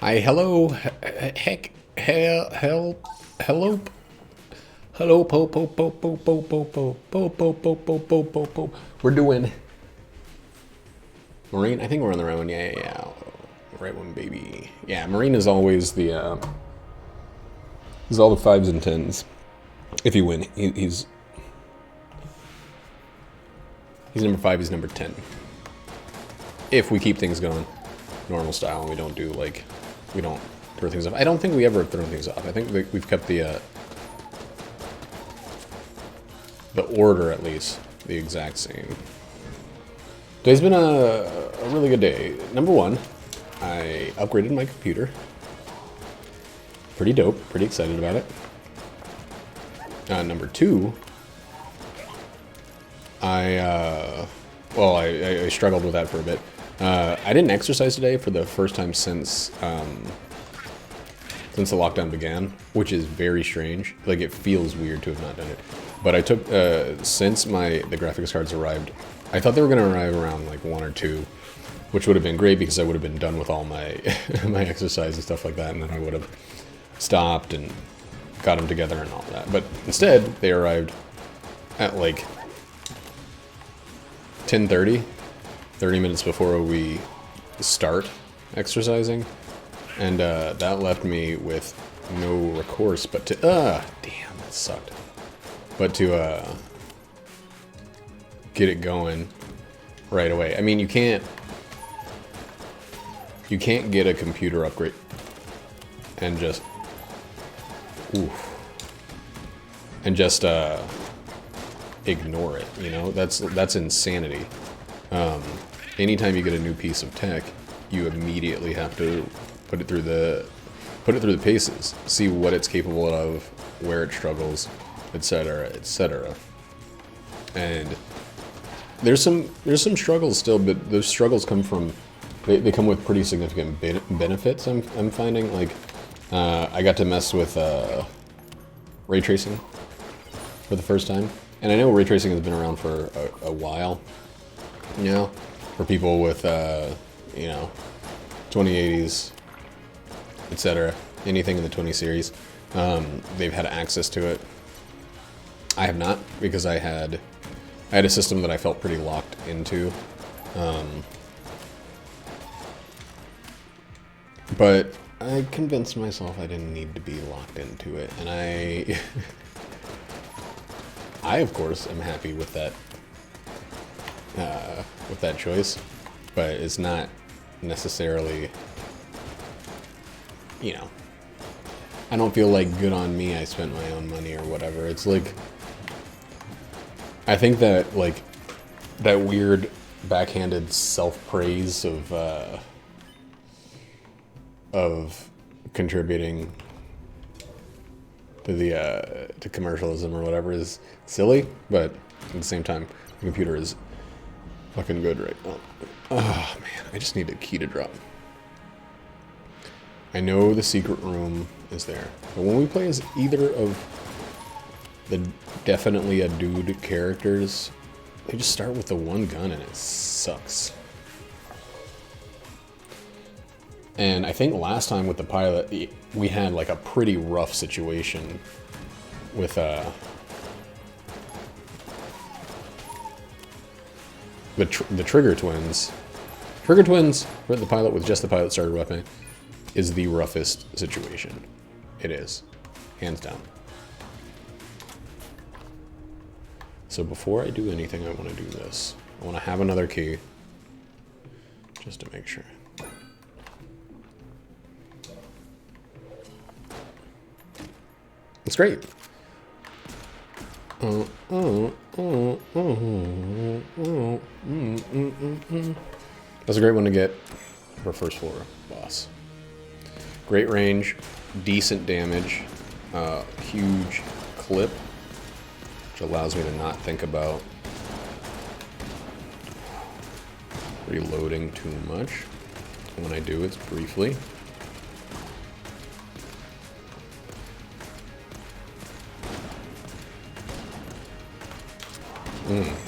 Hi, hello, heck, help, hello, hello, po, po, po, po, po, po, po, po, po, po, po, po, po, po. We're doing Marine. I think we're on the right one. Yeah. Right one, baby. Yeah, Marine is always the is all the fives and tens. If you win, he's number five. He's number 10. If we keep things going normal style and we don't do we don't throw things off. I don't think we ever throw things off. I think we've kept the order at least the exact same. Today's been a really good day. Number one, I upgraded my computer. Pretty dope. Pretty excited about it. Number two, I struggled with that for a bit. I didn't exercise today for the first time since the lockdown began, which is very strange. Like, it feels weird to have not done it. But I took since the graphics cards arrived. I thought they were going to arrive around like 1 or 2, which would have been great because I would have been done with all my my exercise and stuff like that, and then I would have stopped and got them together and all that. But instead, they arrived at like 10:30, 30 minutes before we start exercising, and that left me with no recourse but to damn, that sucked. But to get it going right away. I mean, you can't get a computer upgrade and just ignore it, you know? That's insanity. Anytime you get a new piece of tech, you immediately have to put it through the paces, see what it's capable of, where it struggles, etc., etc. And there's some struggles still, but those struggles come from they come with pretty significant benefits. I'm finding, like, I got to mess with ray tracing for the first time, and I know ray tracing has been around for a while, you know, for people with 2080s, etc. Anything in the 20 series, they've had access to it. I have not, because I had a system that I felt pretty locked into. But I convinced myself I didn't need to be locked into it, and I of course am happy with that choice, but it's not necessarily, you know, I don't feel like good on me, I spent my own money or whatever. It's like, I think that, like, that weird backhanded self-praise of contributing to the to commercialism or whatever is silly, but at the same time, the computer is fucking good right now. Oh man, I just need a key to drop. I know the secret room is there, but when we play as either of the definitely a dude characters, they just start with the one gun and it sucks. And I think last time with the pilot, we had like a pretty rough situation with the Trigger Twins. Trigger Twins, the pilot with just the pilot starter weapon, is the roughest situation. It is, hands down. So before I do anything, I want to do this. I want to have another key, just to make sure. It's great. That's a great one to get for first floor boss. Great range, decent damage, huge clip, which allows me to not think about reloading too much. When I do, it's briefly.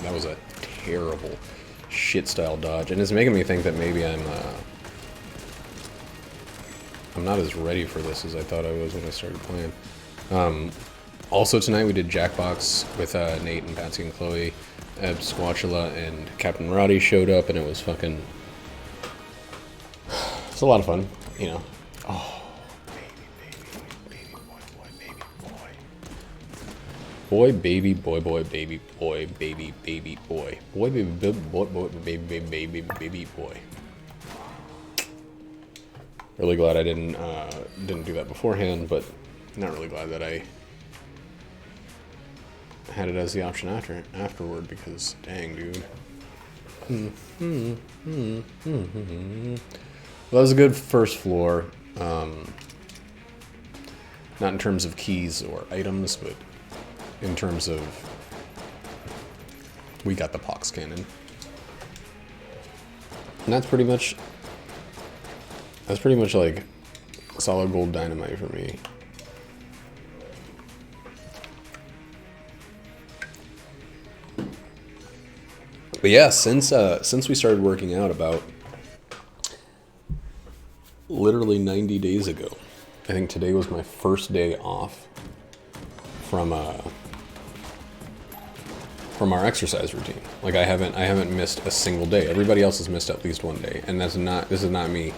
That was a terrible shit-style dodge, and it's making me think that maybe I'm I'm not as ready for this as I thought I was when I started playing. Also tonight we did Jackbox with Nate and Patsy and Chloe. Eb Squatchula and Captain Roddy showed up, and it was fucking... It's a lot of fun, you know. Oh, baby boy. Boy, baby, boy, baby, boy, baby, baby, boy. Boy, baby, baby, boy. Really glad I didn't do that beforehand, but not really glad that I had it as the option afterward, because dang, dude. Well, that was a good first floor. Not in terms of keys or items, but in terms of we got the pox cannon. And that's pretty much like solid gold dynamite for me. But yeah, since we started working out about literally 90 days ago, I think today was my first day off from our exercise routine. Like I haven't missed a single day. Everybody else has missed at least one day, and this is not me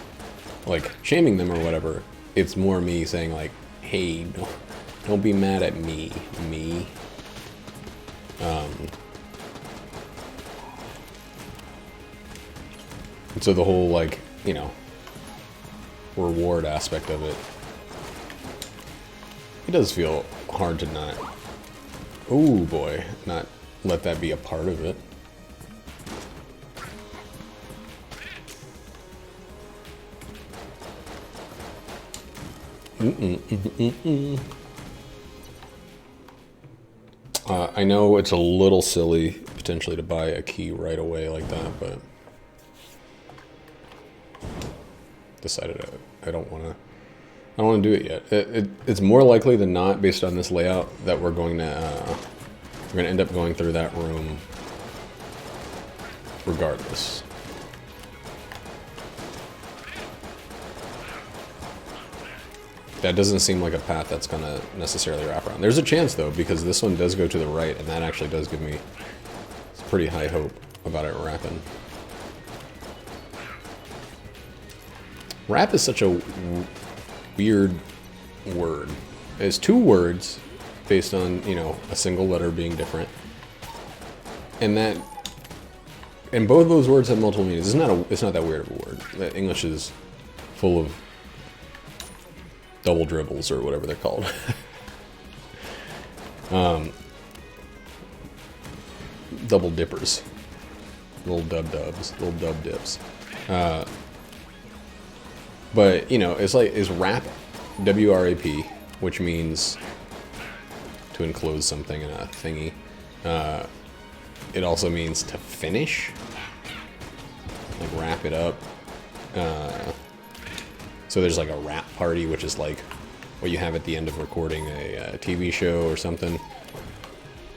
like shaming them or whatever. It's more me saying like, hey, don't be mad at me. And so the whole, like, you know, reward aspect of it, it does feel hard to not, oh boy, not let that be a part of it. I know it's a little silly potentially to buy a key right away like that, but decided I don't want to do it yet. It's more likely than not, based on this layout, that we're going to end up going through that room regardless. That doesn't seem like a path that's going to necessarily wrap around. There's a chance, though, because this one does go to the right, and that actually does give me pretty high hope about it wrapping. Wrap is such a weird word. It's two words based on, you know, a single letter being different. And both of those words have multiple meanings. It's not that weird of a word. English is full of double dribbles or whatever they're called. Double dippers. Little dub-dubs. Little dub-dips. But, you know, is wrap, W-R-A-P, which means to enclose something in a thingy. It also means to finish, like wrap it up. So there's like a wrap party, which is like what you have at the end of recording a TV show or something,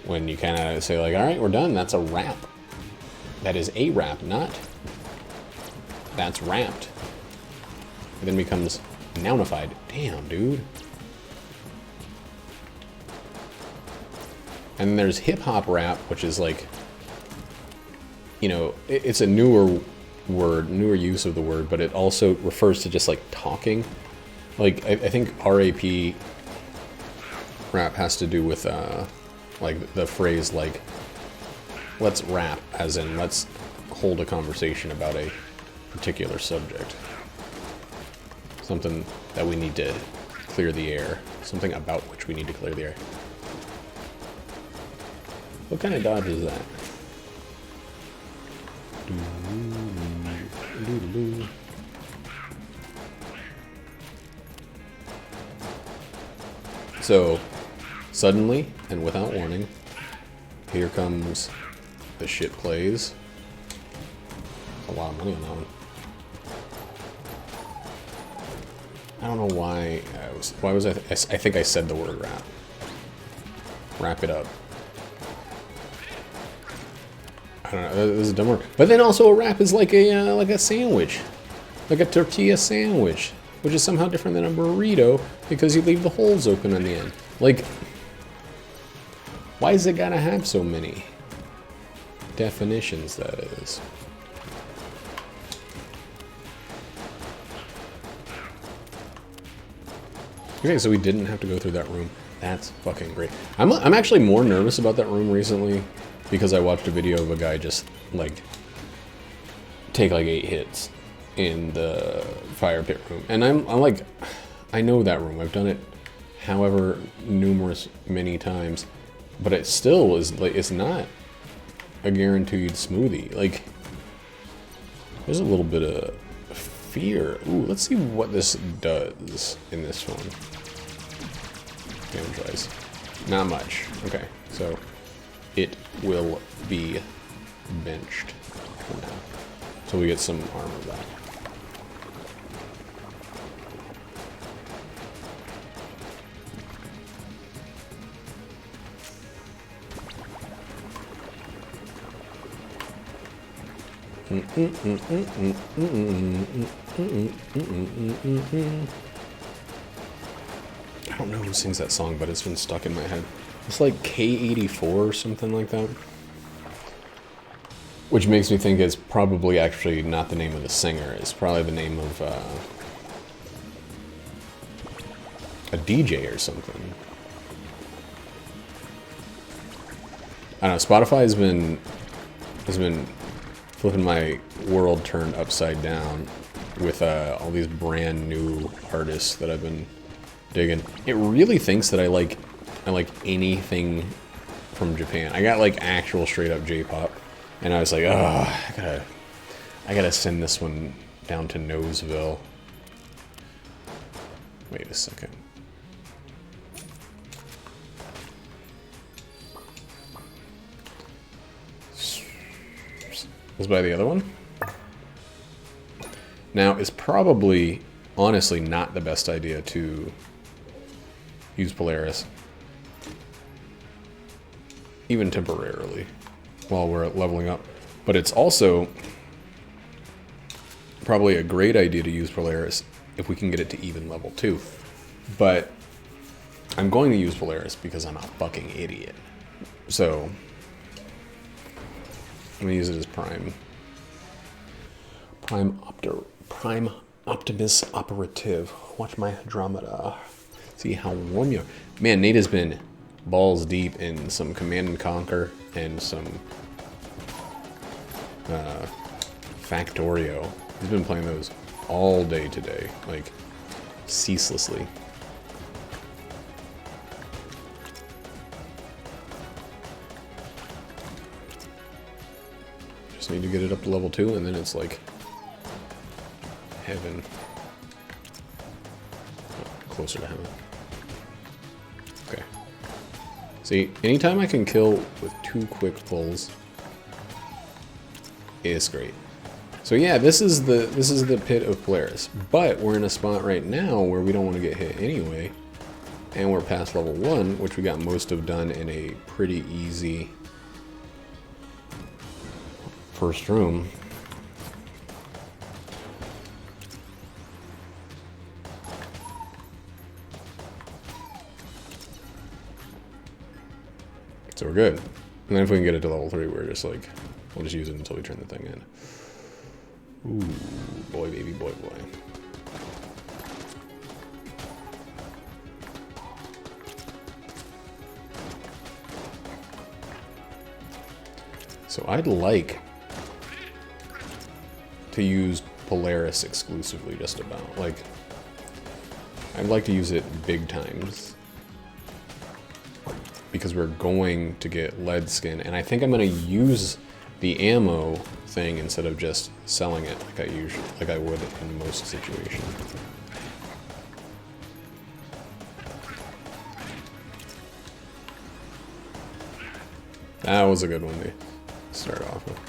when you kind of say like, all right, we're done, that's a wrap. That is a wrap, not that's wrapped. It then becomes nounified. Damn, dude. And then there's hip-hop rap, which is like, you know, it's a newer word, newer use of the word, but it also refers to just like talking. Like, I think RAP rap has to do with like the phrase like, let's rap, as in let's hold a conversation about a particular subject. Something that we need to clear the air. Something about which we need to clear the air. What kind of dodge is that? So, suddenly, and without warning, here comes the shit plays. A lot of money on that one. I don't know why I think I said the word wrap. Wrap it up. I don't know, this is a dumb word. But then also a wrap is like a sandwich. Like a tortilla sandwich. which is somehow different than a burrito because you leave the holes open on the end. Like, why is it gotta have so many definitions, that is? Okay, so we didn't have to go through that room. That's fucking great. I'm actually more nervous about that room recently because I watched a video of a guy just, like, take like 8 hits in the fire pit room. And I'm like, I know that room. I've done it however many times. But it still is, like, it's not a guaranteed smoothie. Like, there's a little bit of fear. Ooh, let's see what this does in this one. Damage-wise. Not much. Okay, so it will be benched for now. So we get some armor back. I don't know who sings that song, but it's been stuck in my head. It's like K84 or something like that. Which makes me think it's probably actually not the name of the singer. It's probably the name of a DJ or something. I don't know. Spotify has been flipping my world turned upside down with all these brand new artists that I've been digging. It really thinks that I like anything from Japan. I got like actual straight up J-pop, and I was like, oh, I gotta send this one down to Noseville. Wait a second. Let's buy the other one. Now, it's probably, honestly, not the best idea to use Polaris. Even temporarily, while we're leveling up. But it's also probably a great idea to use Polaris if we can get it to even level 2. But I'm going to use Polaris because I'm a fucking idiot. So I'm gonna use it as Prime Optimus Operative. Watch my Andromeda. See how warm you are. Man, Nate has been balls deep in some Command and Conquer and some Factorio. He's been playing those all day today, like ceaselessly. Need to get it up to level 2, and then it's like heaven. Oh, closer to heaven. Okay. See, anytime I can kill with 2 quick pulls, it's great. So yeah, this is the pit of Polaris, but we're in a spot right now where we don't want to get hit anyway, and we're past level 1, which we got most of done in a pretty easy first room. So we're good. And then if we can get it to level 3, we're just like, we'll just use it until we turn the thing in. Ooh, boy, baby, boy, boy. So I'd like to use Polaris exclusively, just about. Like, I'd like to use it big times because we're going to get lead skin, and I think I'm going to use the ammo thing instead of just selling it like I would in most situations. That was a good one to start off with.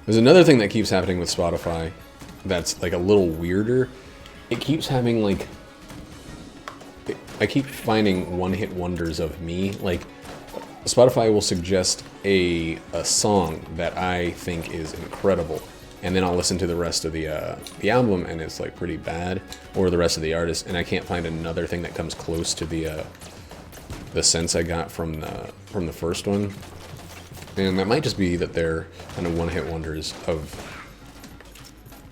There's another thing that keeps happening with Spotify that's like a little weirder. It keeps having like, I keep finding one-hit wonders of me. Like, Spotify will suggest a song that I think is incredible, and then I'll listen to the rest of the album, and it's like pretty bad, or the rest of the artist, and I can't find another thing that comes close to the sense I got from the first one. And that might just be that they're kind of one-hit wonders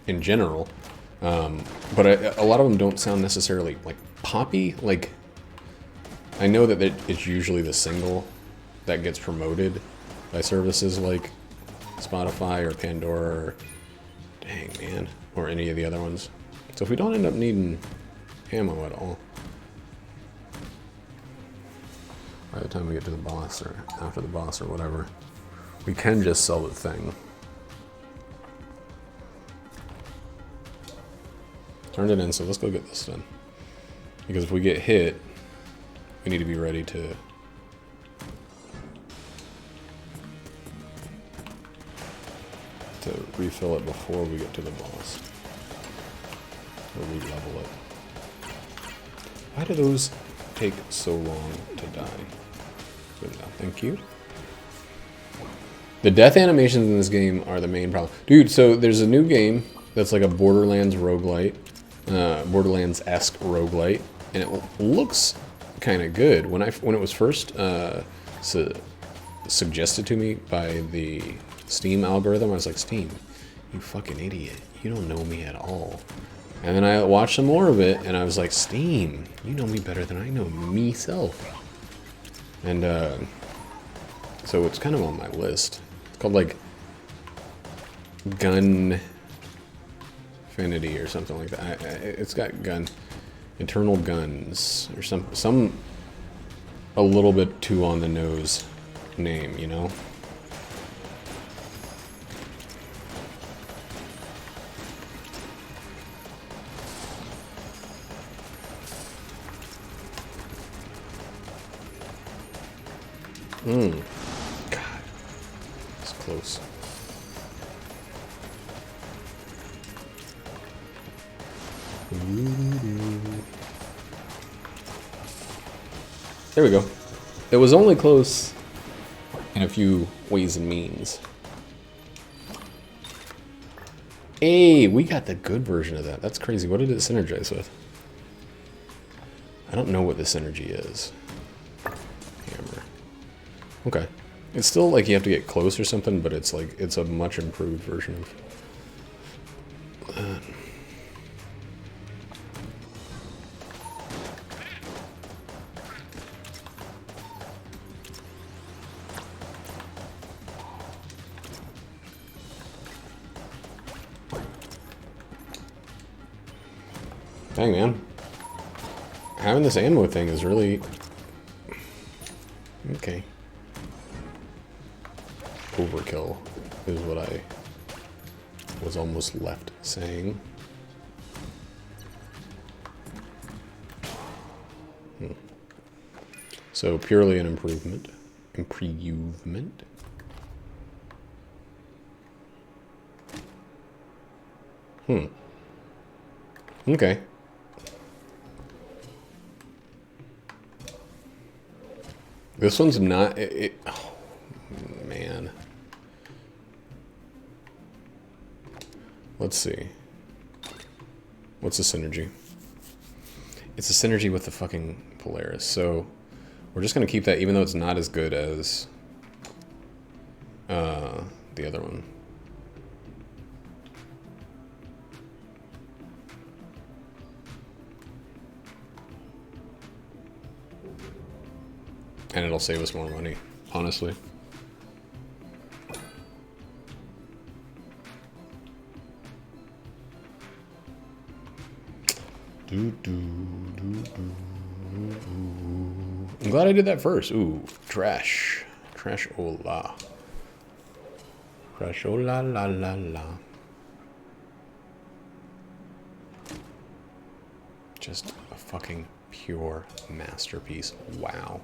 in general. But a lot of them don't sound necessarily like poppy. Like, I know that it's usually the single that gets promoted by services like Spotify or Pandora or, dang man, or any of the other ones. So if we don't end up needing ammo at all, by the time we get to the boss or after the boss or whatever, we can just sell the thing. Turned it in, so let's go get this done. Because if we get hit, we need to be ready to refill it before we get to the boss. Or re-level it. Why do those take so long to die? Good enough, thank you. The death animations in this game are the main problem. Dude, so there's a new game that's like a Borderlands roguelite. Borderlands-esque roguelite. And it looks kind of good. When it was first suggested to me by the Steam algorithm, I was like, Steam, you fucking idiot. You don't know me at all. And then I watched some more of it, and I was like, Steam, you know me better than I know myself. And so it's kind of on my list. It's called like Gun Infinity or something like that. It's got Eternal Guns or some a little bit too on the nose name, you know? God. It's close. There we go. It was only close in a few ways and means. Hey, we got the good version of that. That's crazy. What did it synergize with? I don't know what the synergy is. Hammer. Okay. It's still like you have to get close or something, but it's like, it's a much improved version of that. Dang, man. Having this ammo thing is really... okay. Overkill is what I was almost left saying. So purely an improvement. Improvement. Okay. This one's not... oh, man. Let's see. What's the synergy? It's a synergy with the fucking Polaris, so we're just going to keep that even though it's not as good as the other one. And it'll save us more money, honestly. I'm glad I did that first. Ooh, trash. Trash oh la. Trash oh la la la la. Just a fucking pure masterpiece. Wow.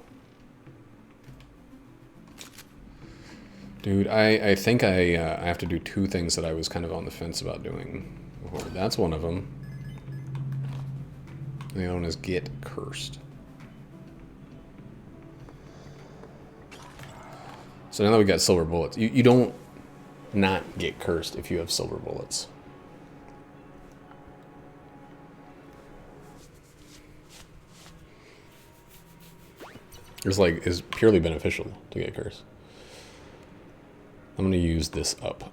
Dude, I think I have to do two things that I was kind of on the fence about doing before. That's one of them. And the other one is get cursed. So now that we got silver bullets, you don't not get cursed if you have silver bullets. It's like, is purely beneficial to get cursed. I'm gonna use this up.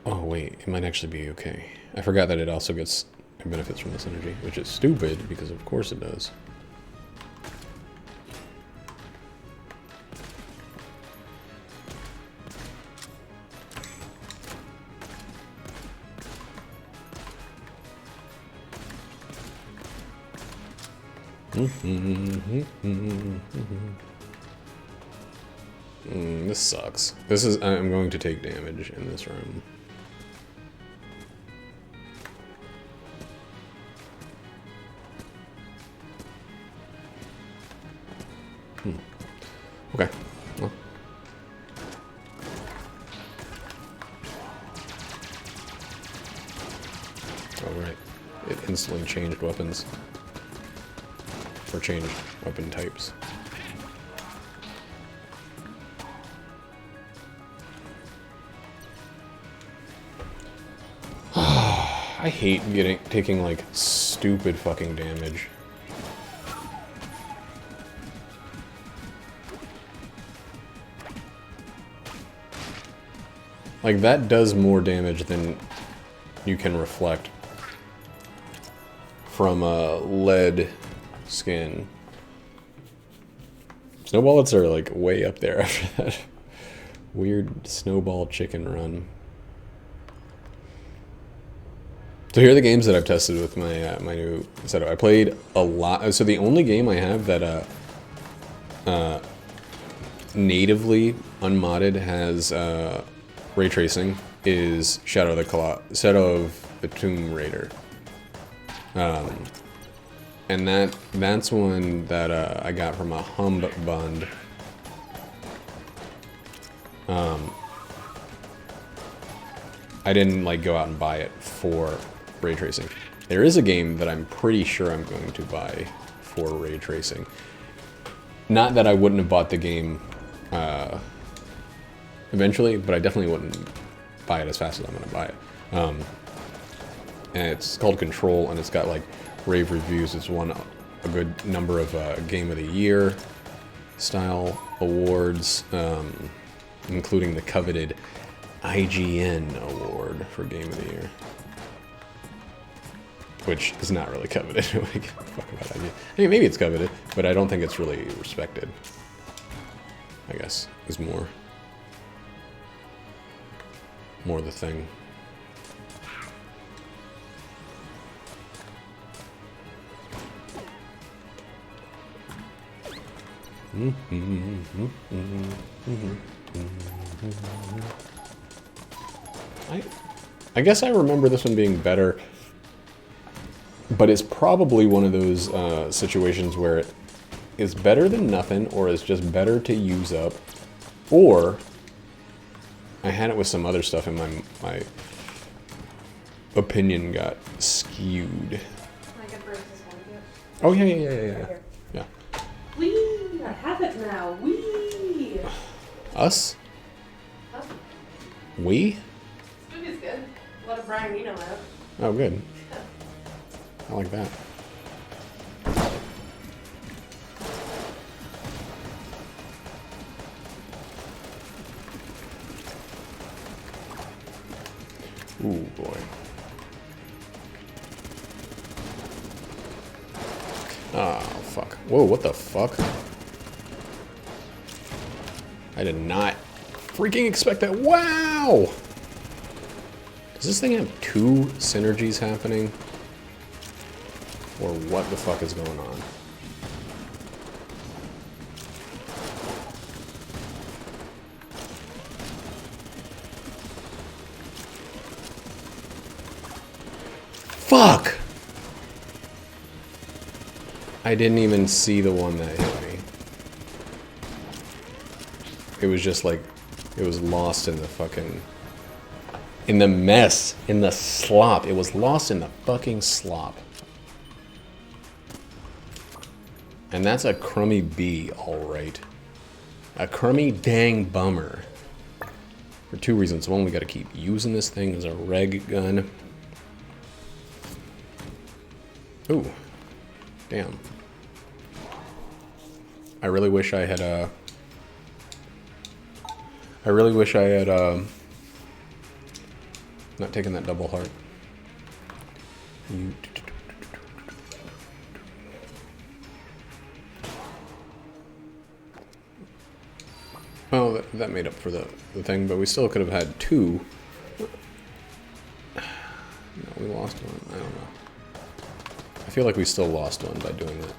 Oh wait, it might actually be okay. I forgot that it also gets benefits from this energy, which is stupid because of course it does. This sucks. I'm going to take damage in this room. Okay. Well. Oh, right. It instantly changed weapons. Or changed weapon types. I hate taking like stupid fucking damage. Like, that does more damage than you can reflect from a lead skin. Snow bullets are, like, way up there after that weird snowball chicken run. So here are the games that I've tested with my my new setup. I played a lot. So the only game I have that natively unmodded has ray tracing is Shadow of the Tomb Raider, and that's one that I got from a Humbund. I didn't like go out and buy it for ray tracing. There is a game that I'm pretty sure I'm going to buy for ray tracing. Not that I wouldn't have bought the game eventually, but I definitely wouldn't buy it as fast as I'm going to buy it. And it's called Control, and it's got like rave reviews. It's won a good number of Game of the Year style awards, including the coveted IGN award for Game of the Year, which is not really coveted. Like, fuck about IGN. I mean, maybe it's coveted, but I don't think it's really respected. I guess is more the thing. I guess I remember this one being better, but it's probably one of those situations where it is better than nothing, or is just better to use up, or I had it with some other stuff and my opinion got skewed. Oh yeah. Wee! I have it now. Wee! Us? Huh? We? This movie's good. A lot of Brian Eno out. Oh, good. I like that. Ooh, boy. Oh, fuck. Whoa, what the fuck? I did not freaking expect that. Wow! Does this thing have two synergies happening? Or what the fuck is going on? Fuck! I didn't even see the one that hit me. It was just like, it was lost in the fucking... in the mess, in the slop. It was lost in the fucking slop. And that's a crummy B, alright. A crummy dang bummer. For two reasons. One, we gotta keep using this thing as a reg gun. Ooh. Damn. I really wish I had not taken that double heart. Oh, that made up for the thing, but we still could have had two. No, we lost one. I don't know. I feel like we still lost one by doing that.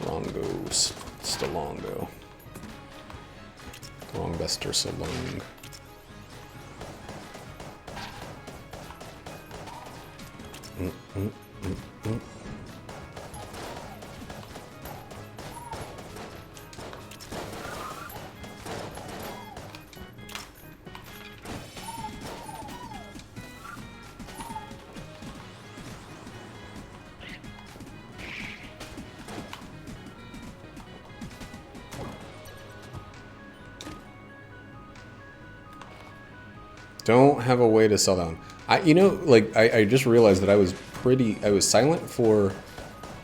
Longos. Stalongo. Longbester Salong. Don't have a way to sell down. You know, like, I just realized that I was silent for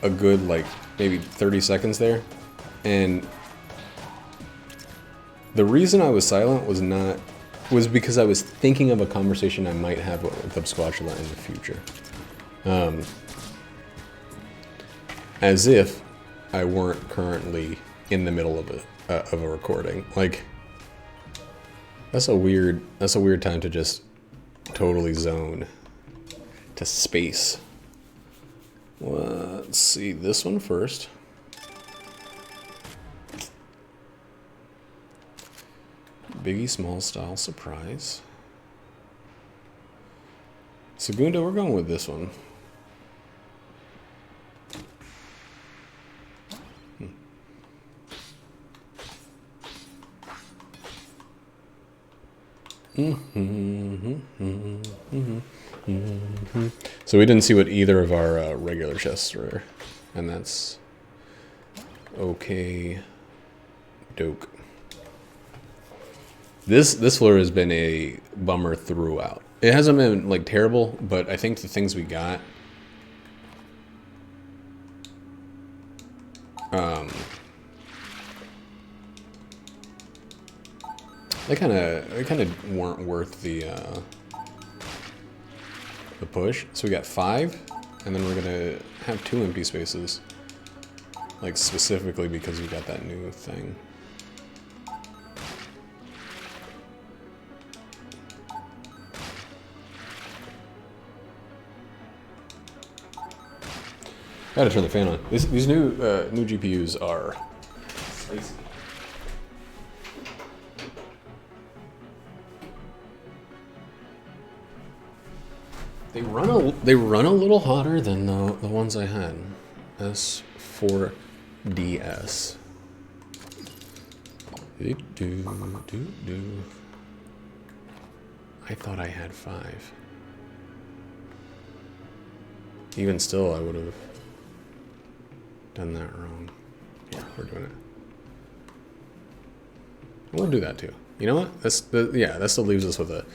a good, like, maybe 30 seconds there. And the reason I was silent was because I was thinking of a conversation I might have with Upsquatchula in the future. As if I weren't currently in the middle of a recording. Like, that's a weird time to just totally zone to space. Let's see this one first. Biggie Small style surprise. Segunda, we're going with this one. So we didn't see what either of our regular chests were, and that's okay. Doke. This floor has been a bummer throughout. It hasn't been like terrible, but I think the things we got, they kind of weren't worth the push. So we got 5, and then we're gonna have 2 empty spaces, like specifically because we got that new thing. Gotta turn the fan on. These new GPUs are spicy. They run a little hotter than the ones I had. S4DS. I thought I had 5. Even still, I would have done that wrong. Yeah, we're doing it. We'll do that too. You know what? That still leaves us with a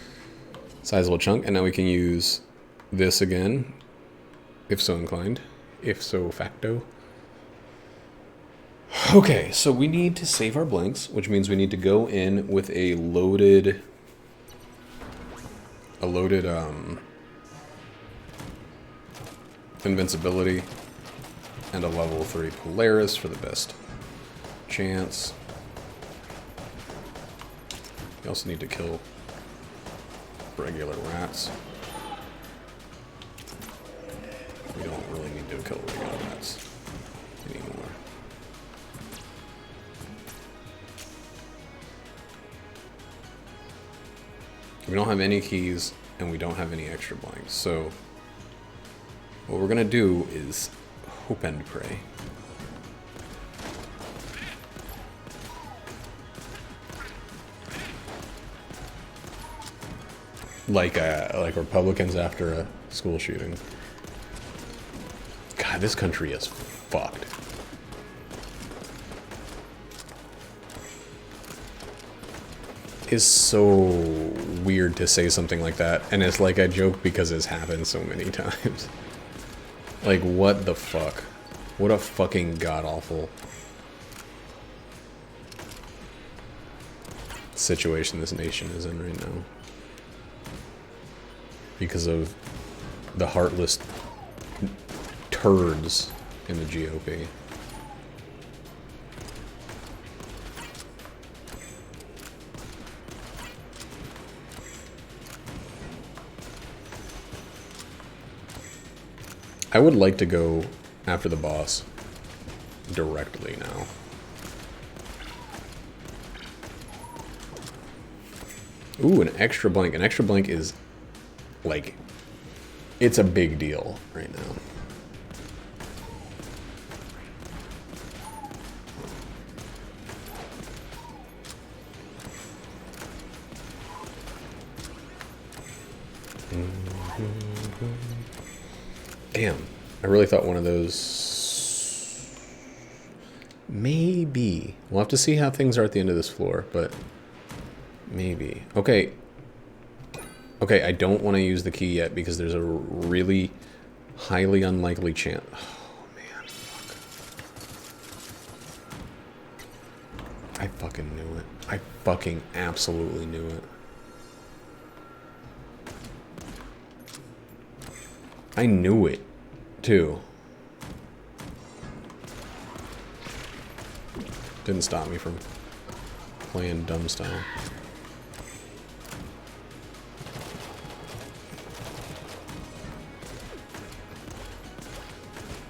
sizable chunk, and now we can use this again, if so inclined, if so facto. Okay, so we need to save our blanks, which means we need to go in with a loaded invincibility and a level 3 Polaris for the best chance. We also need to kill regular rats. We don't really need to kill regular rats anymore. We don't have any keys, and we don't have any extra blanks. So what we're gonna do is hope and pray. Like Republicans after a school shooting. God, this country is fucked. is so weird to say something like that, and it's like a joke because it's happened so many times. Like, what the fuck? What a fucking god-awful situation this nation is in right now. Because of the heartless turds in the GOP. I would like to go after the boss directly now. Ooh, an extra blank. An extra blank is, like, it's a big deal right now. Damn, I really thought one of those... Maybe. We'll have to see how things are at the end of this floor, but maybe. Okay. Okay, I don't want to use the key yet because there's a really highly unlikely chance. Oh, man, fuck. I fucking knew it. I fucking absolutely knew it. I knew it, too. Didn't stop me from playing dumb style.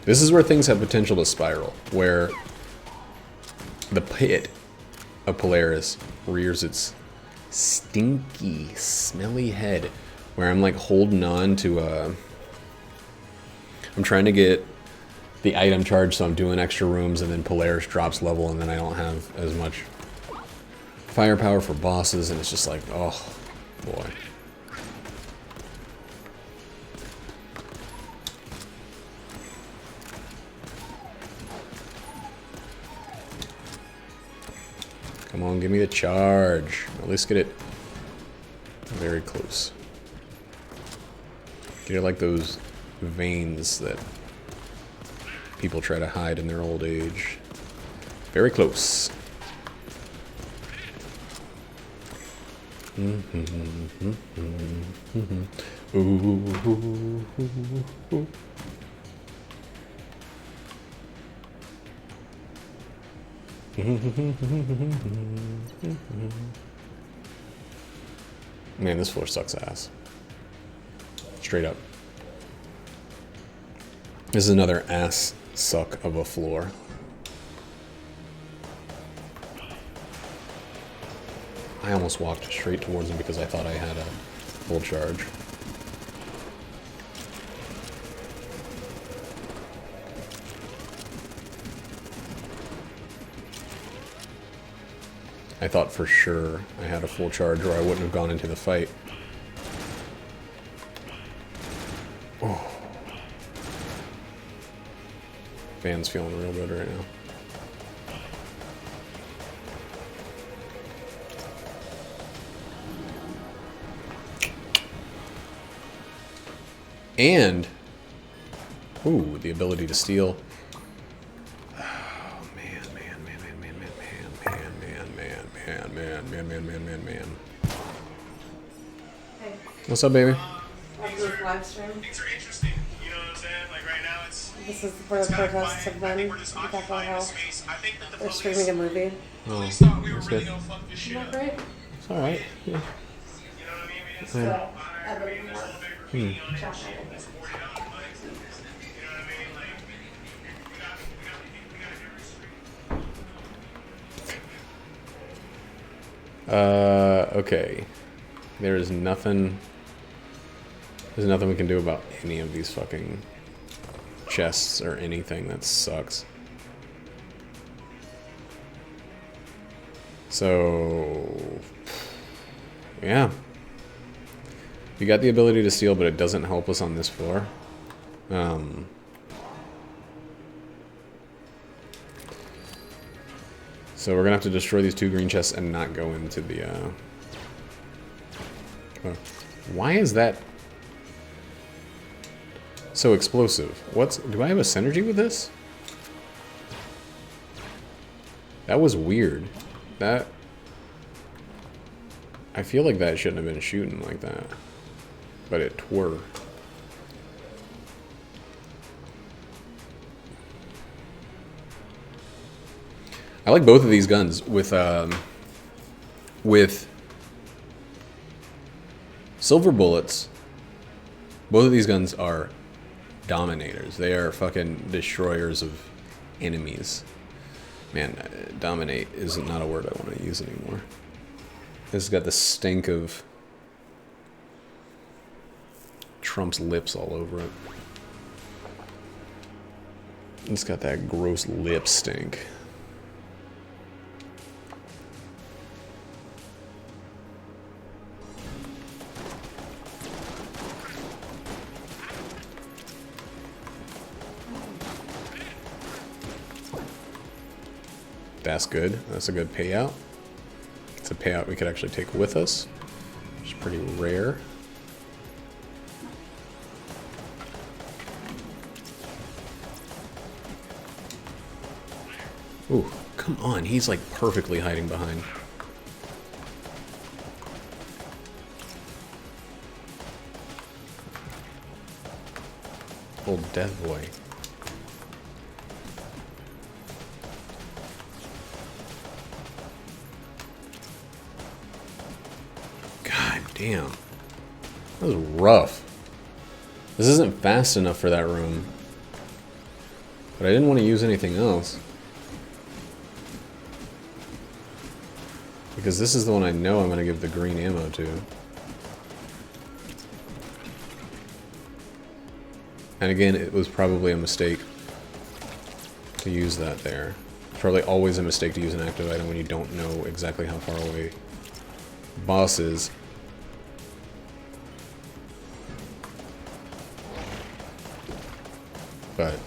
This is where things have potential to spiral, where the pit of Polaris rears its stinky, smelly head, where I'm like holding on to I'm trying to get the item charged, so I'm doing extra rooms, and then Polaris drops level, and then I don't have as much firepower for bosses, and it's just like, oh, boy. Come on, give me the charge. At least get it very close. Get it like those veins that people try to hide in their old age. Very close. Man, this floor sucks ass. Straight up. This is another ass suck of a floor. I almost walked straight towards him because I thought I had a full charge. I thought for sure I had a full charge or I wouldn't have gone into the fight. Oh. Van's feeling real good right now. And, ooh, the ability to steal. Oh, man. Hey, What's up, baby? watch this live stream. Things are interesting. You know what I'm saying? Like right now, This is where the protests have been. Capitol Hill. I think that the They're police streaming a movie. thought we were that's really good. gonna fuck this shit Isn't up. that great? It's alright. Yeah. You know what I mean? We didn't So, stop. I We don't didn't know. stop big graffiti on it. Chat Shit, night. that's $40 bikes. You know what I mean? Like, we got every street. Okay. There's nothing we can do about any of these fucking chests or anything. That sucks. So, yeah. We got the ability to steal, but it doesn't help us on this floor. So we're gonna have to destroy these two green chests and not go into the Why is that so explosive? Do I have a synergy with this? That was weird. I feel like that shouldn't have been shooting like that. But it twere. I like both of these guns with silver bullets. Both of these guns are dominators. They are fucking destroyers of enemies. Man, dominate is not a word I want to use anymore. This has got the stink of Trump's lips all over it. It's got that gross lip stink. That's good. That's a good payout. It's a payout we could actually take with us, which is pretty rare. Ooh, come on. He's like perfectly hiding behind. Old death boy. Damn. That was rough. This isn't fast enough for that room. But I didn't want to use anything else. Because this is the one I know I'm going to give the green ammo to. And again, it was probably a mistake to use that there. It's probably always a mistake to use an active item when you don't know exactly how far away boss is. But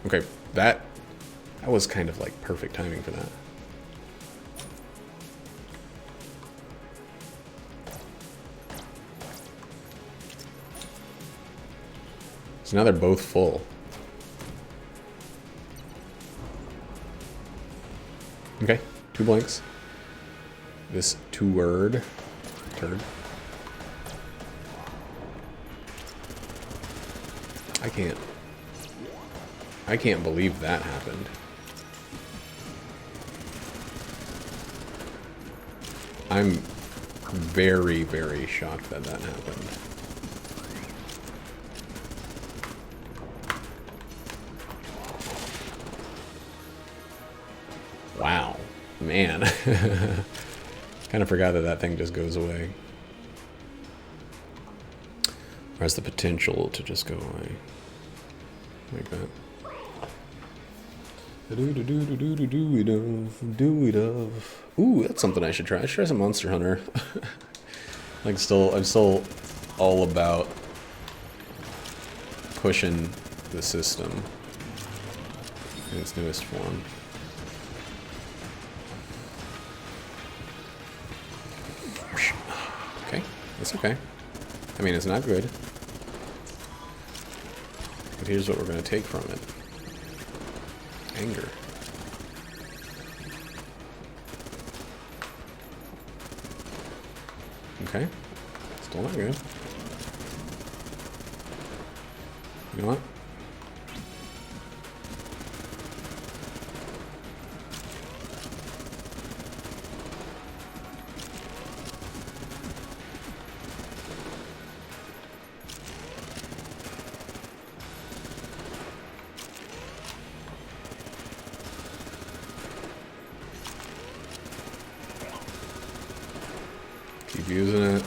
okay, that was kind of like perfect timing for that. So now they're both full. Okay, 2 blanks. This turd. I can't believe that happened. I'm very, very shocked that that happened. Wow. Man. Kind of forgot that that thing just goes away. Or has the potential to just go away. Like that. Ooh, that's something I should try. I should try some Monster Hunter. Like I'm still all about pushing the system in its newest form. Okay, that's okay. I mean, it's not good. But here's what we're going to take from it. Anger. Okay. Still not good. You know what? Keep using it.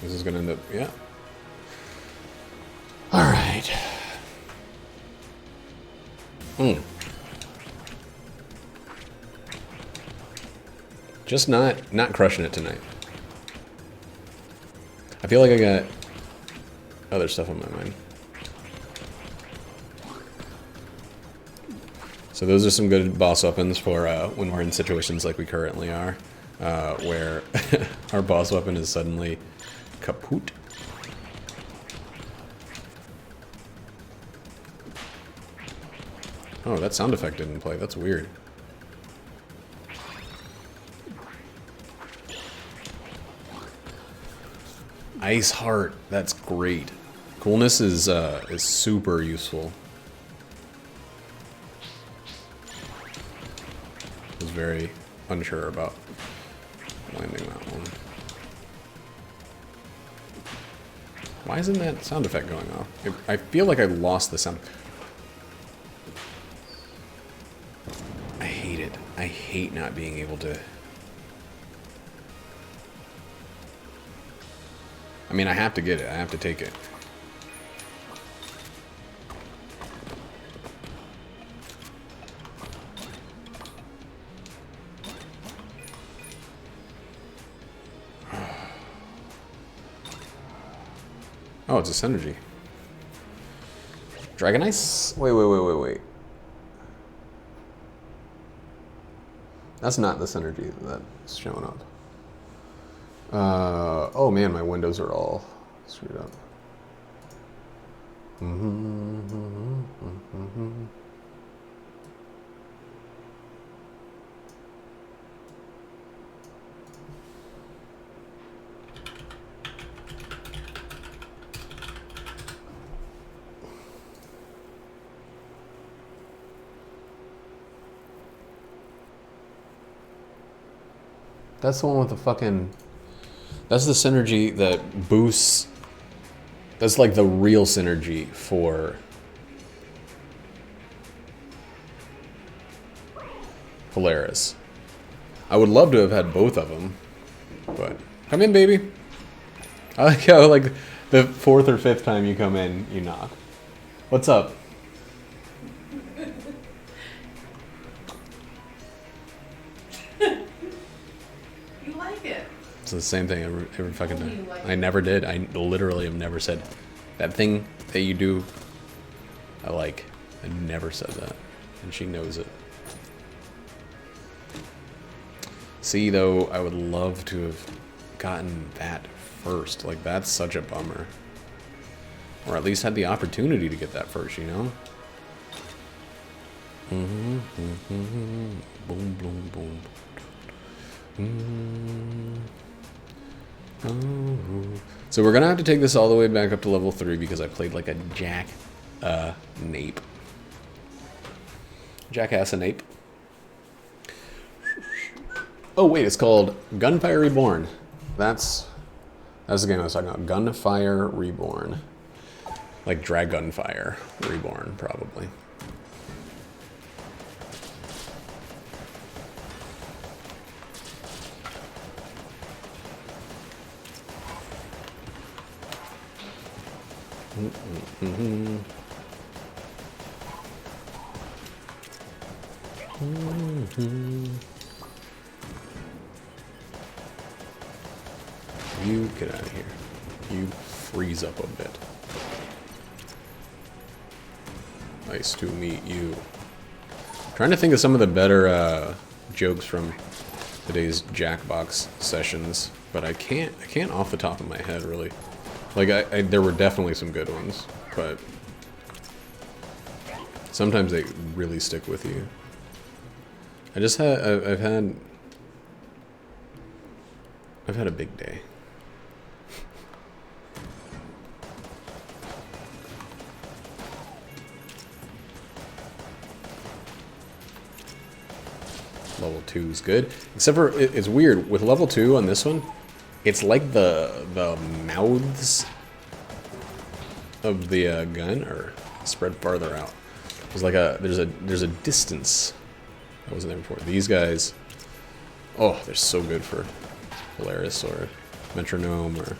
This is gonna end up, yeah. Alright. Just not crushing it tonight. I feel like I got other stuff on my mind. So those are some good boss weapons for when we're in situations like we currently are, where our boss weapon is suddenly kaput. Oh, that sound effect didn't play. That's weird. Ice Heart. That's great. Coolness is super useful. I was very unsure about landing that one. Why isn't that sound effect going off? I feel like I lost the sound. I hate it. I hate not being able to... I mean, I have to get it. I have to take it. Oh, it's a synergy. Dragon Ice? Wait. That's not the synergy that's showing up. Oh man, my windows are all screwed up. That's the one with the fucking... That's the synergy that boosts... That's like the real synergy for... Polaris. I would love to have had both of them, but... Come in, baby! I like how, like, the 4th or 5th time you come in, you knock. What's up? It's the same thing every fucking time. I never did. I literally have never said that thing that you do. I like. I never said that, and she knows it. See, though, I would love to have gotten that first. Like, that's such a bummer. Or at least had the opportunity to get that first, you know? Boom, boom, boom. So we're gonna have to take this all the way back up to level 3 because I played like a nape. Jackass a nape. Oh wait, it's called Gunfire Reborn. That's the game I was talking about. Gunfire Reborn. Like Dragonfire Reborn, probably. You get out of here. You freeze up a bit. Nice to meet you. Trying to think of some of the better jokes from today's Jackbox sessions, but I can't off the top of my head really. Like there were definitely some good ones, but sometimes they really stick with you. I've had a big day. Level 2 is good, except for it's weird with level 2 on this one. It's like the mouths of the gun are spread farther out. There's like there's a distance that wasn't there before. These guys, oh, they're so good for Polaris or Metronome or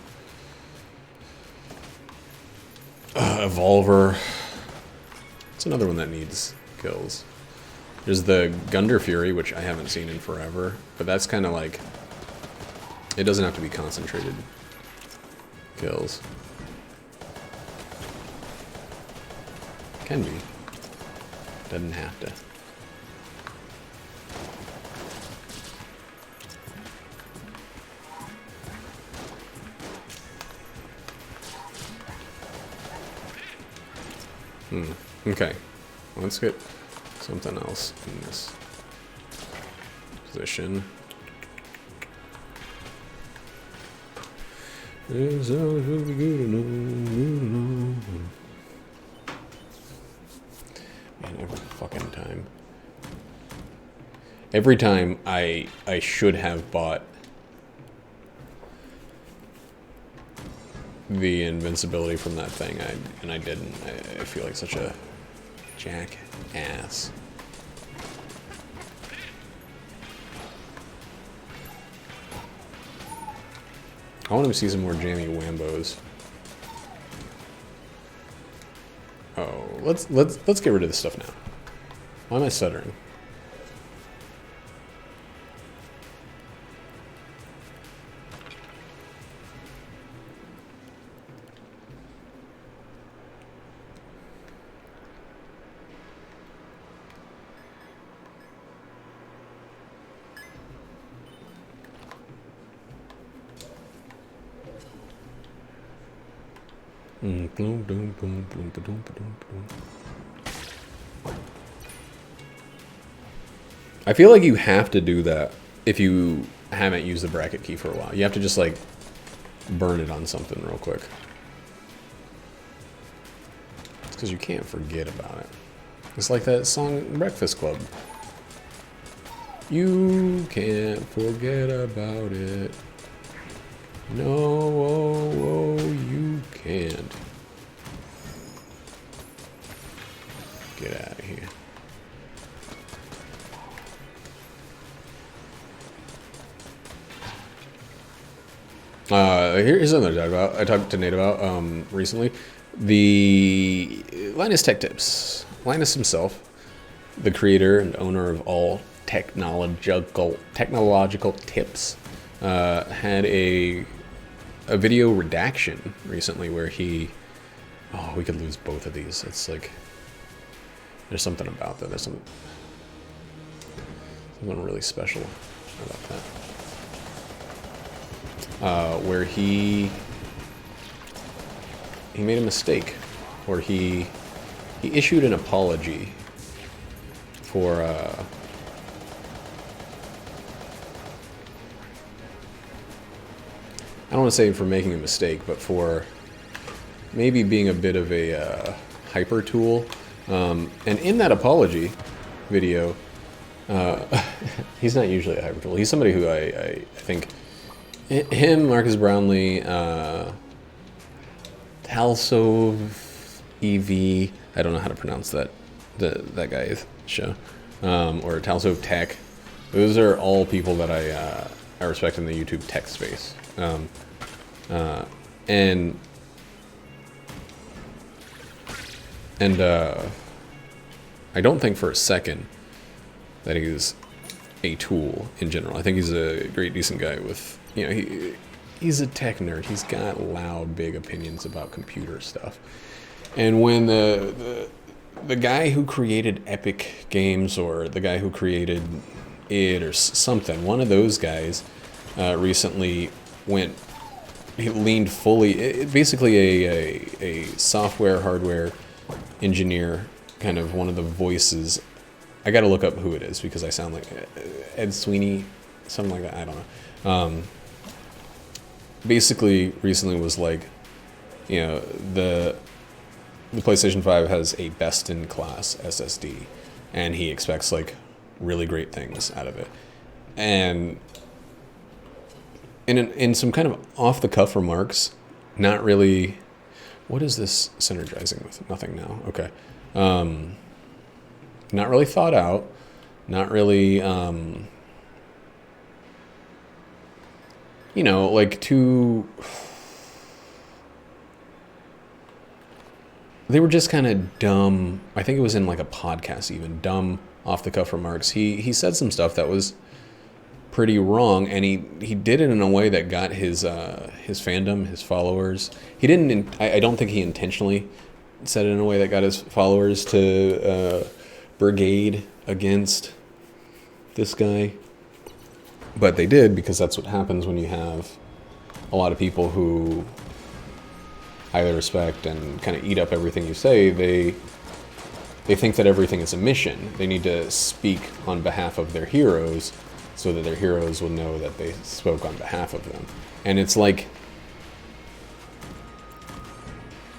Evolver. It's another one that needs kills. There's the Gunder Fury, which I haven't seen in forever, but that's kind of like, it doesn't have to be concentrated kills. Can be. Doesn't have to. Okay. Let's get something else in this position. Man, every fucking time. Every time I should have bought the invincibility from that thing, and I didn't. I feel like such a jackass. I want to see some more jammy wambos. Oh, let's get rid of this stuff now. Why am I stuttering? I feel like you have to do that if you haven't used the bracket key for a while. You have to just like burn it on something real quick. It's because you can't forget about it. It's like that song Breakfast Club. You can't forget about it. No, oh, you can't. Get out of here. Here's something I talked to Nate about recently. The Linus Tech Tips. Linus himself, the creator and owner of all technological tips, had a video redaction recently where he... Oh, we could lose both of these. It's like... There's something about that. There's something really special about that. Where he made a mistake, or he issued an apology for I don't want to say for making a mistake, but for maybe being a bit of a hyper tool. And in that apology video, he's not usually a hyper tool. He's somebody who I think him, Marcus Brownlee, Talsov EV. I don't know how to pronounce that guy's show, or Talsov Tech. Those are all people that I respect in the YouTube tech space. And I don't think for a second that he's a tool in general. I think he's a great, decent guy with, you know, he's a tech nerd. He's got loud, big opinions about computer stuff. And when the guy who created Epic Games, or the guy who created it or something, one of those guys recently he leaned fully, basically a software, hardware engineer, kind of one of the voices. I gotta look up who it is because I sound like Ed Sweeney, something like that, I don't know. Basically recently was like, you know, the PlayStation 5 has a best-in-class SSD, and he expects like really great things out of it. And in some kind of off-the-cuff remarks, not really... What is this synergizing with? Nothing now. Okay. Not really thought out. Not really, you know, like too... They were just kind of dumb. I think it was in like a podcast even. Dumb off-the-cuff remarks. He said some stuff that was pretty wrong, and he did it in a way that got his fandom, his followers. He didn't. I don't think he intentionally said it in a way that got his followers to brigade against this guy, but they did, because that's what happens when you have a lot of people who highly respect and kind of eat up everything you say. they think that everything is a mission. They need to speak on behalf of their heroes so that their heroes will know that they spoke on behalf of them. And it's like,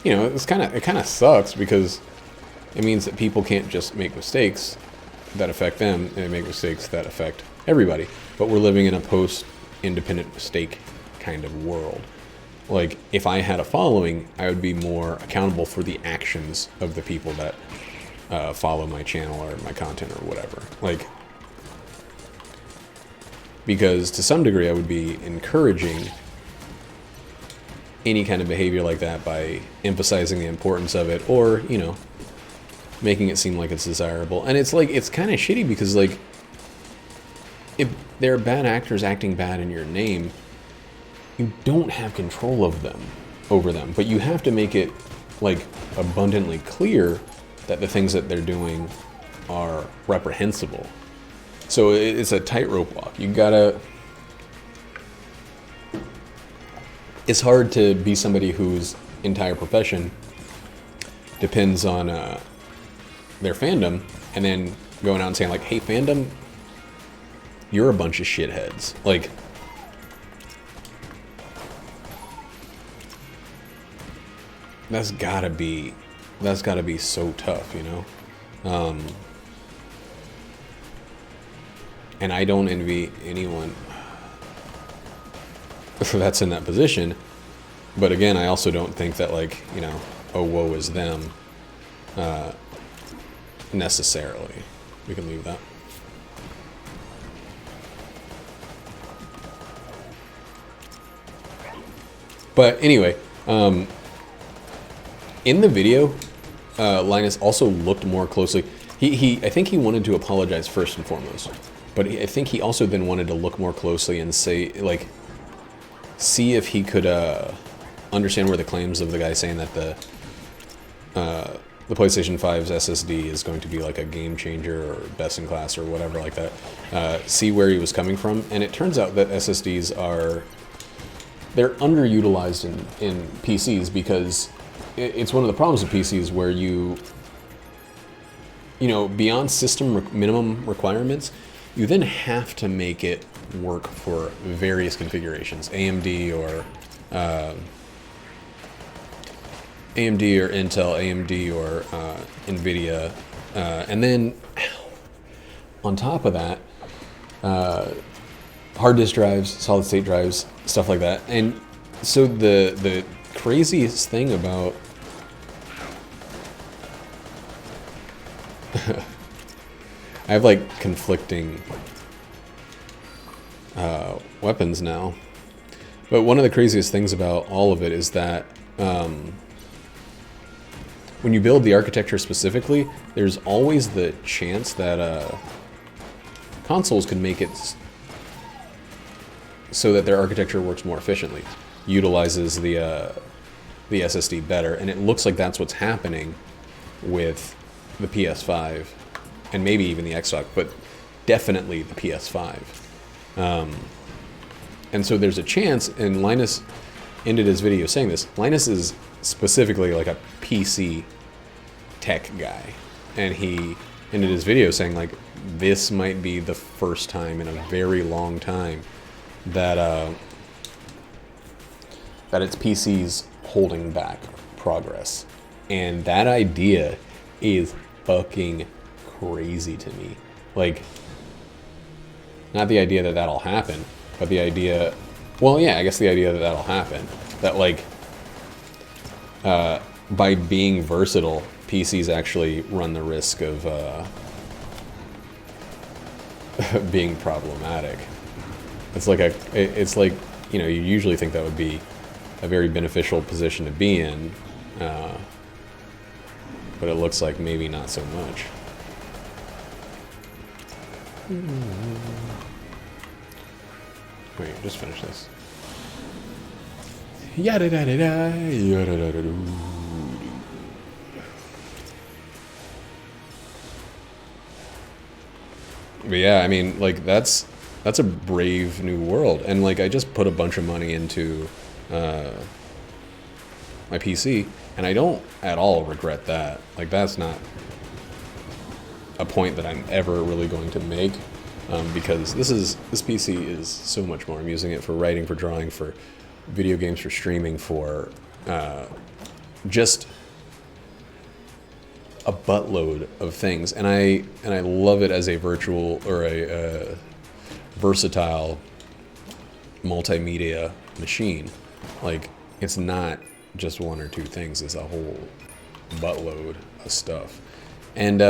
you know, it kind of sucks because it means that people can't just make mistakes that affect them, and make mistakes that affect everybody. But we're living in a post-independent mistake kind of world. Like, if I had a following, I would be more accountable for the actions of the people that follow my channel or my content or whatever. Like, because to some degree I would be encouraging any kind of behavior like that by emphasizing the importance of it, or, you know, making it seem like it's desirable. And it's like, it's kind of shitty because, like, if there are bad actors acting bad in your name, you don't have control of them, over them, but you have to make it, like, abundantly clear that the things that they're doing are reprehensible. So it's a tightrope walk. You gotta... It's hard to be somebody whose entire profession depends on their fandom, and then going out and saying, like, hey, fandom, you're a bunch of shitheads. Like, that's gotta be so tough, you know? And I don't envy anyone that's in that position. But again, I also don't think that, like, you know, oh, woe is them, necessarily. We can leave that. But anyway, in the video, Linus also looked more closely. I think he wanted to apologize first and foremost, but I think he also then wanted to look more closely and say, like, see if he could understand where the claims of the guy saying that the PlayStation 5's SSD is going to be like a game changer or best in class or whatever like that, see where he was coming from. And it turns out that SSDs they're underutilized in PCs because it's one of the problems with PCs where you know, beyond system minimum requirements, you then have to make it work for various configurations, AMD or Intel, AMD or NVIDIA, and then on top of that, hard disk drives, solid state drives, stuff like that. And so the craziest thing about I have like conflicting weapons now, but one of the craziest things about all of it is that when you build the architecture specifically, there's always the chance that consoles can make it so that their architecture works more efficiently, utilizes the SSD better, and it looks like that's what's happening with the PS5 and maybe even the Xbox, but definitely the PS5. And so there's a chance, and Linus ended his video saying this, Linus is specifically like a PC tech guy, and he ended his video saying, like, this might be the first time in a very long time that it's PCs holding back progress. And that idea is fucking crazy to me. Like, not the idea that that'll happen, but the idea, well, yeah, I guess the idea that that'll happen. That, like, by being versatile, PCs actually run the risk of being problematic. It's like, you know, you usually think that would be a very beneficial position to be in, but it looks like maybe not so much. Wait, just finish this. Yada da da da, yada da da doo. But yeah, I mean, like, that's a brave new world, and like, I just put a bunch of money into my PC, and I don't at all regret that. Like, that's not a point that I'm ever really going to make, because this PC is so much more. I'm using it for writing, for drawing, for video games, for streaming, for just a buttload of things, and I love it as a virtual or a versatile multimedia machine. Like, it's not just one or two things; it's a whole buttload of stuff. And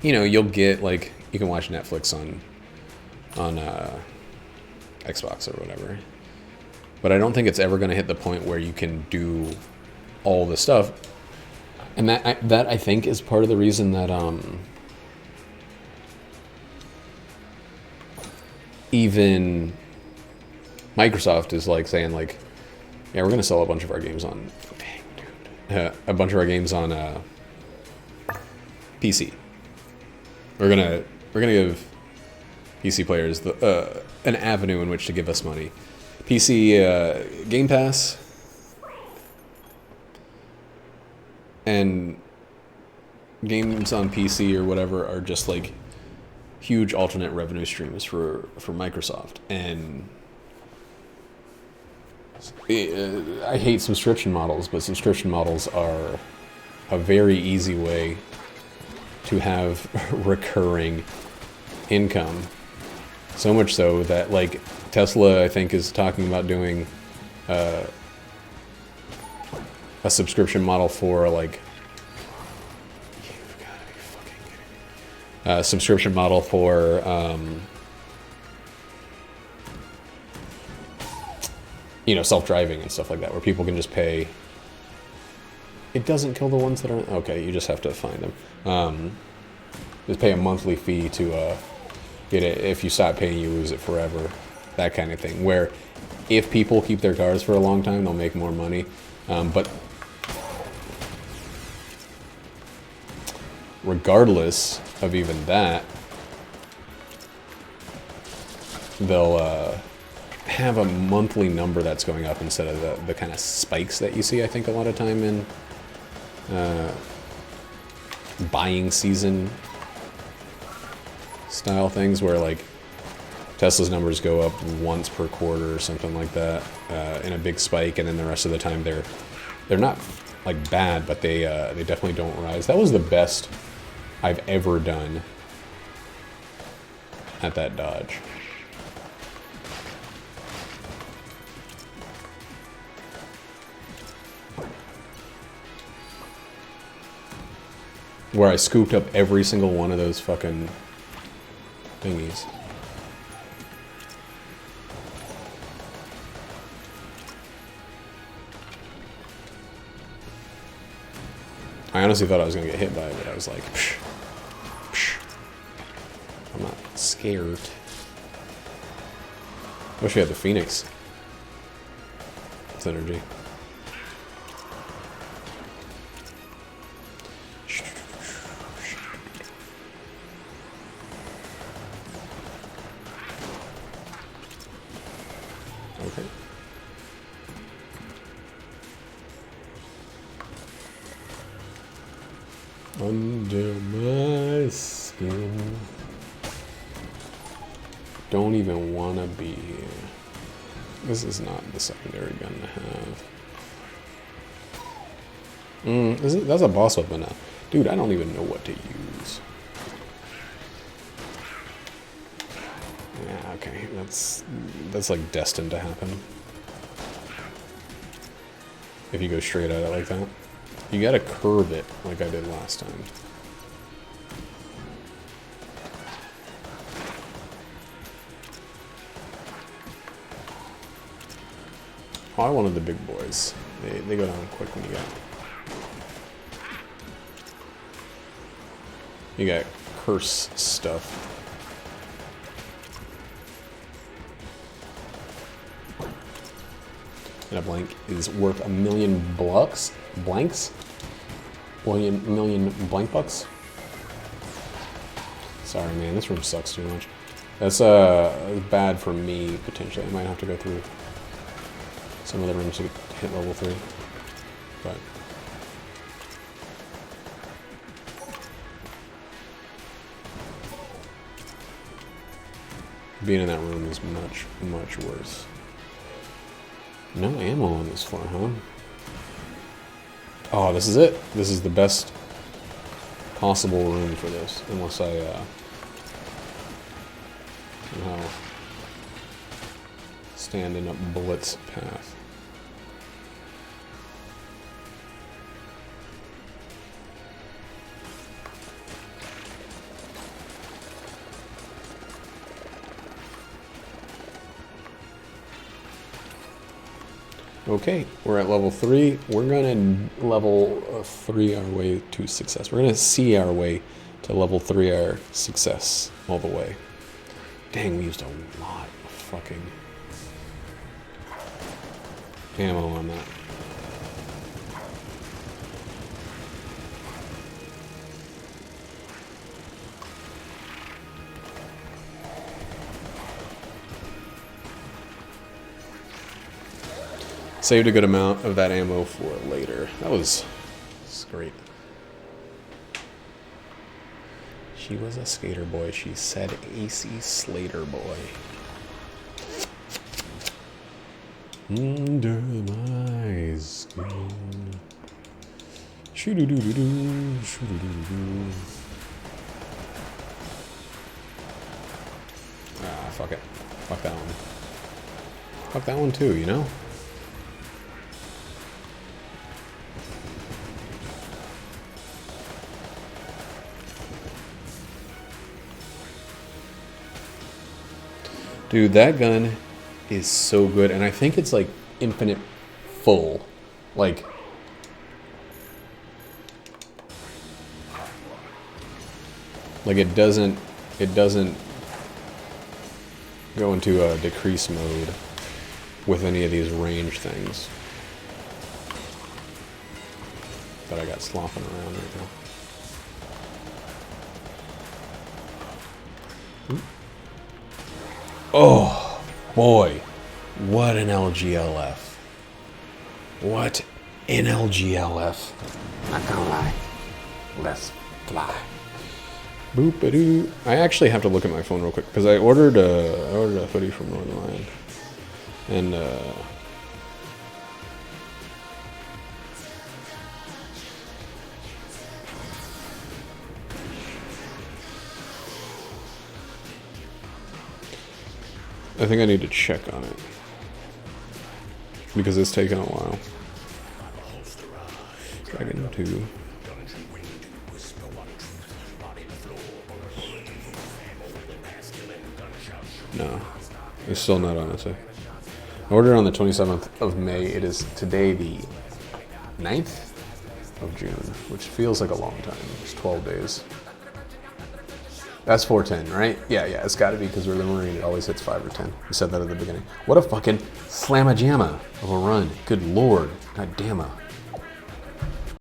you know, you'll get, like, you can watch Netflix on Xbox or whatever, but I don't think it's ever going to hit the point where you can do all the stuff. And that I think is part of the reason that even Microsoft is like saying, like, yeah, we're gonna sell a bunch of our games on, a bunch of our games on PC. We're gonna give PC players an avenue in which to give us money. PC Game Pass. And games on PC or whatever are just like huge alternate revenue streams for Microsoft. And I hate subscription models, but subscription models are a very easy way to have recurring income. So much so that, like, Tesla, I think, is talking about doing a subscription model for, like, you've got to be fucking kidding me. Subscription model for you know, self-driving and stuff like that, where people can just pay. It doesn't kill the ones that aren't. Okay, you just have to find them. Just pay a monthly fee to get it. If you stop paying, you lose it forever. That kind of thing. Where if people keep their cars for a long time, they'll make more money. But regardless of even that, they'll have a monthly number that's going up instead of the kind of spikes that you see, I think, a lot of time in buying season style things, where, like, Tesla's numbers go up once per quarter or something like that, in a big spike, and then the rest of the time they're not, like, bad, but they definitely don't rise. That was the best I've ever done at that Dodge. Where I scooped up every single one of those fucking thingies. I honestly thought I was going to get hit by it, but I was like, psh, psh. I'm not scared. Wish we had the Phoenix synergy. Okay. Under my skin. Don't even want to be here. This is not the secondary gun to have. That's a boss weapon now. Dude, I don't even know what to use. Yeah, okay. That's like destined to happen. If you go straight at it like that. You gotta curve it like I did last time. Oh, I wanted the big boys. They go down quick when you got curse stuff. And a blank is worth a million blanks? Million blank bucks? Sorry, man, this room sucks too much. That's bad for me, potentially. I might have to go through some of the rooms to hit level 3. But Being in that room is much, much worse. No ammo on this floor, huh? Oh, this is it. This is the best possible room for this, unless I somehow stand in a bullet's path. Okay, we're at level 3. We're gonna level 3 our way to success. We're gonna see our way to level 3 our success all the way. Dang, we used a lot of fucking ammo on that. Saved a good amount of that ammo for later. That was great. She was a skater boy. She said AC Slater boy. Under my skin. Shoo-doo-doo-doo-doo. Shoo-doo-doo-doo-doo. Ah, fuck it. Fuck that one. Fuck that one too, you know? Dude, that gun is so good, and I think it's like infinite full. Like, it doesn't go into a decrease mode with any of these range things that I got slopping around right now. Oh, boy. What an LGLF. What an LGLF. Not gonna lie. Let's fly. Boop-a-doo. I actually have to look at my phone real quick, because I ordered a hoodie from Northern Lion. And, I think I need to check on it, because it's taken a while. Dragon 2. No, it's still not on its way. I ordered on the 27th of May. It is today the 9th of June, which feels like a long time. It's 12 days. That's 410, right? Yeah, it's got to be, because Rhythm Marine, it always hits 5 or 10. You said that at the beginning. What a fucking slamma-jamma of a run. Good lord. God damn it.